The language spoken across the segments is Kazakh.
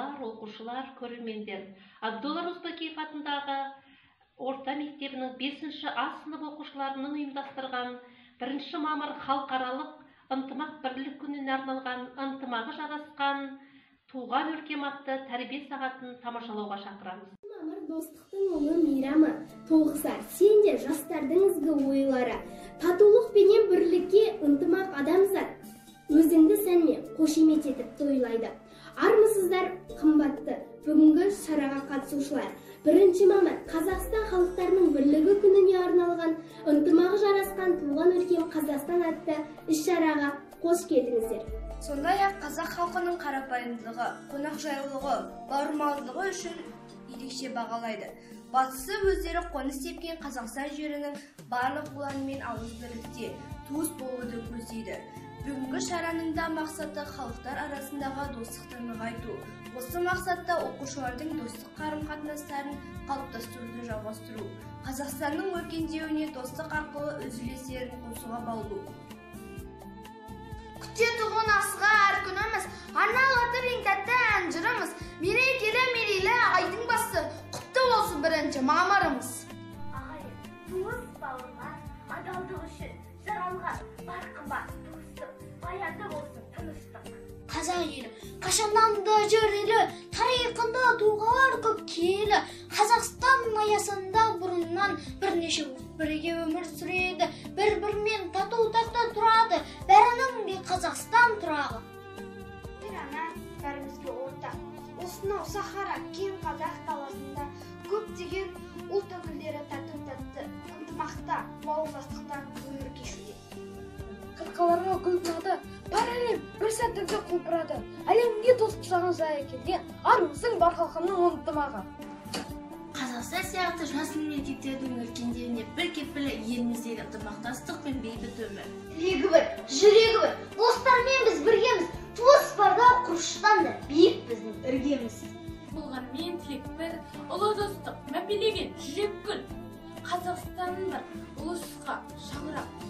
балдар, оқушылар, көрермендер. Абдулла Рустакиев атындағы орта мектебінің 5-ші А сынып оқушыларының ұйымдастырған 1 мамыр халықаралық ынтымақ бірлік күніне арналған ынтымағы жарасқан туған өлкем атты тәрбие сағатын тамашалауға шақырамыз. Мамыр достықтың ұлы мейрамы, тоғысар сен де жастардың ізгі ойлары, татулық пенен бірлікке ынтымақ адамзат, өзіңді сәнмен қошемет етіп тойлайды. Армысыздар қымбатты бүгінгі шараға қатысушылар. 1 мамыр Қазақстан халықтарының бірлігі күніне арналған ынтымағы жарасқан туған өлкем Қазақстан атты іс-шараға қош келдіңіздер. Сондай-ақ қазақ халқының қарапайымдылығы, қонақжайлылығы, бауырмалдығы үшін ерекше бағалайды. Батысы өздері қоныс тепкен Қазақстан жерінің барлық ұланымен ауыз бірлікте туыс болуды көздейді. Бүгінгі шараның да мақсаты халықтар арасындағы достықты нығайту. Осы мақсатта оқушылардың достық қарым-қатынастарын қалыптастыруды жалғастыру. Қазақстанның өркендеуіне достық арқылы өз үлестерін қосуға баулу. Күтетұғын асыға әр күніміз, арналатыр ең тәтті ән жырымыз. Мерейлі айдың басы, құтты болсын 1 мамырымыз. Ағайын, туыс бауырлар, адалдық үшін жаралған бар қымбат туыстық, баянды болсын тыныштық. Қазақ елі қашаннан да жөрелі, тарихында тұлғалар көп киелі. Қазақстан аясында бұрыннан бірнеше ұлт бірге өмір сүреді, бір-бірімен тату-тәтті тұрады, бәрінің де Қазақстан тұрағы. Бір ана бәрімізге ортақ. Осынау Сахара кең қазақ даласында көптеген ұлт өкілдері тату-тәтті, ынтымақта, бауырластықта өмір кешуде. Қырқаларға гүл тұнады, бар әлем бір сәттерде құлпырады. Әлемге достық жаңа келген, армысың бар халқының ынтымағы. Қазақстан сияқты жас мемлекеттердің өркендеуіне бір кепілі еліміздегі ынтымақтастық пен бейбіт өмір. Тілегі бір, жүрегі бір, достармен біз біргеміз, туыс барда құрышынан да биік біздің іргеміз. Болған мен тілек бір, ұлы достық, мәпелеген жүрек гүл. Қазақстанның бір ұлысқа шаңырақ,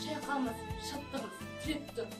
шайқамыз, шаттығыз, тілекті.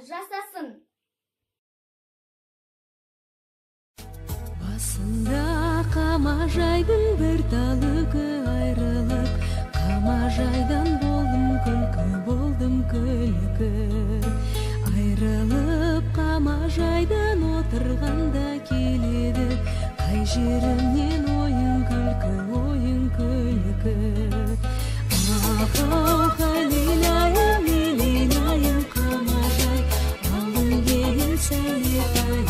жасасын. Басында қамажайдың бір талығы айрылып, қамажайдан болдым күлкі. Айрылып қамажайдан отырғанда келеді, қай жерімнен ойын күлкі. Ау, халилайым, лилинайым қамажай, алың кейін сәулетайым.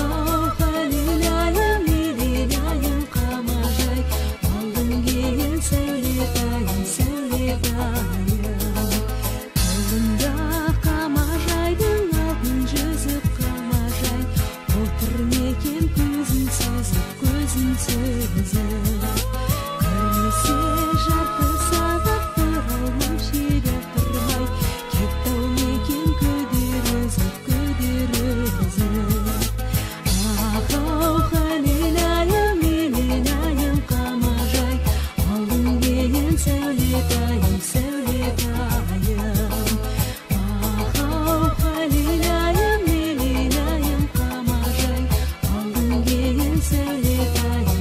Ау, халилайым, лилинайым қамажай, алың кейін сәулетайым. Алдында қамажайдың алтын жүзіп қамажай, отыр мекен көзін созып. Көрмесе жарты сағат тұралмам шеге тұрмай, кеттау мекен көдер үзіп. Ау, халилайым, лилинайым қамажай, алдың кейін сәулетайым. Ау, халилайым, лилинайым қамажай, алдың кейін сәулетайым.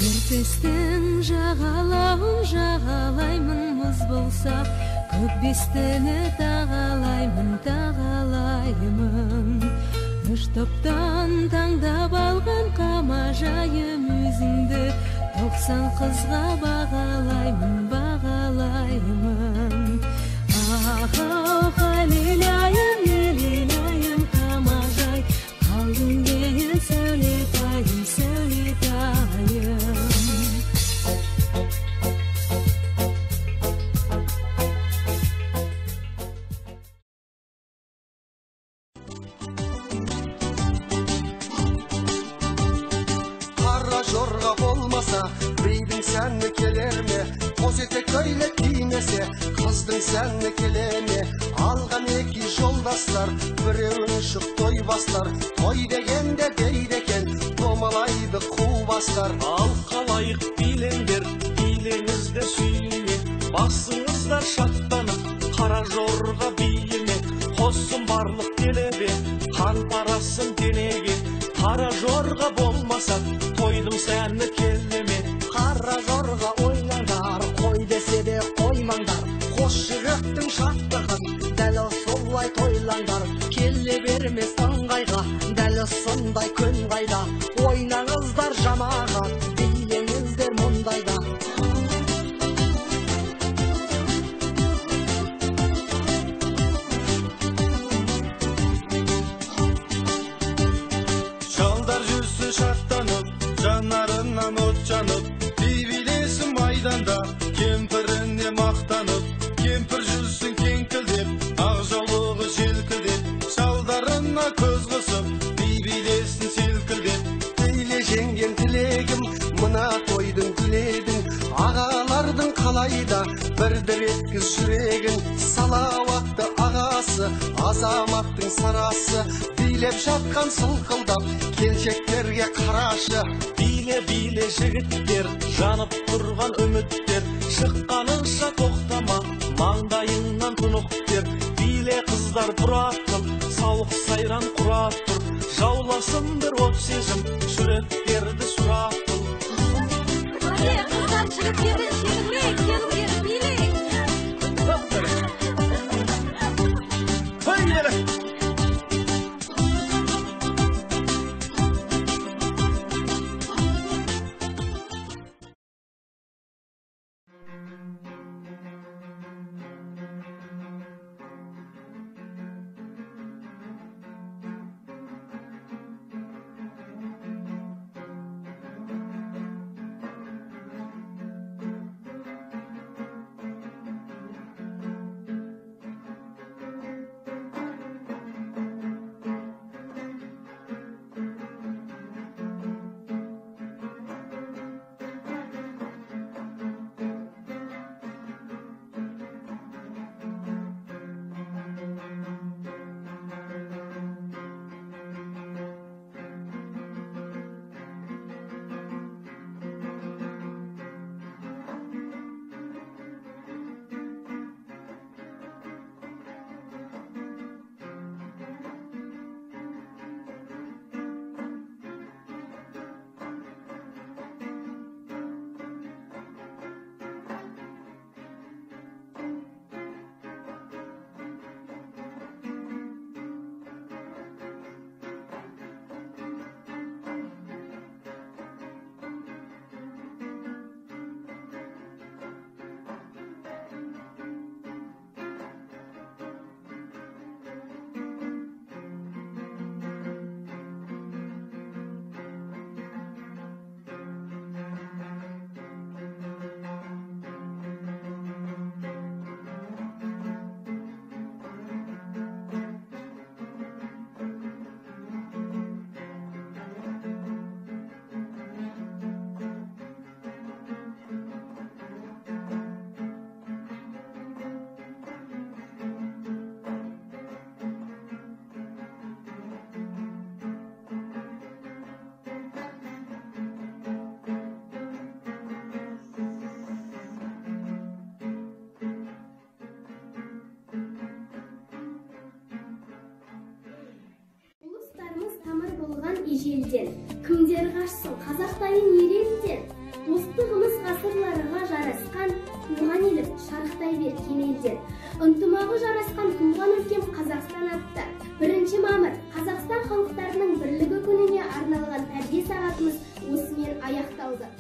Ертестің жағалаймын мұз болса, көкбестіні тағалаймын. Үш топтан таңдап алған қамажайым өзіңді, 90 қызға бағалаймын. Ау, халилайым, лилинайым қамажай, алдың кейін сәулетайым. Қара жорға болмаса, бейдің сәні келер ме? Қос етек көйлек кимесе, қыздың сәні келе ме? Алған екі жолдастар, біреуін шық той бастар. Той дегенде дейді екен, домалайды қу бастар. Ал қалайық билеңдер, билеңізді сүйіне, басыңыздар шаттанып, қара жорға биіне. Қосын барлық делебе, қан парасын денеге. Қара жорға болмаса, тойдың сәні келеме? Қара жорға ойнаңдар, қой десе де қоймаңдар. Қос жүректің шаттығын, дәл солай тойлаңдар. Келе бермес ыңғайға, дәл сондай күн қайда. Ойнаңыздар жамағат, билеңіздер мұндайда. Жалдар жүрсі шаттанып, жанарынан от жанып, билесін майданда, кемпіріне мақтанып. Кемпір жүрсін кеңкілдеп, ақ жаулығы желкілдеп, жалдарына көз қысып, билесін селкілдеп. Биле жеңген тілегім, мына тойдың тілегін, ағалардың қалайда бірдір еткіз жүрегін. Салауатты ағасы, азаматтың сарасы, билеп жатқан сылқылдап, келшектерге қарашы. Биле жігіттер, жанып тұрған үміттер, шыққаныңша тоқтама, маңдайыңнан тұнықтер. Биле қыздар бұраттыр, сауық сайран құраттыр, жауласындар от сезім, суреттерді сұраттыр. Қыздар жігіттерді келіңдер, биле. ежелден, кімдер қашсын қазақтайын ерелден. Достығымыз ғасырларға жарасқан, туған елім шарықтай бер кемелден. Ынтымағы жарасқан туған өлкем Қазақстан атты 1 мамыр Қазақстан халықтарының бірлігі күніне арналған тәрбие сағатымыз осымен аяқталды.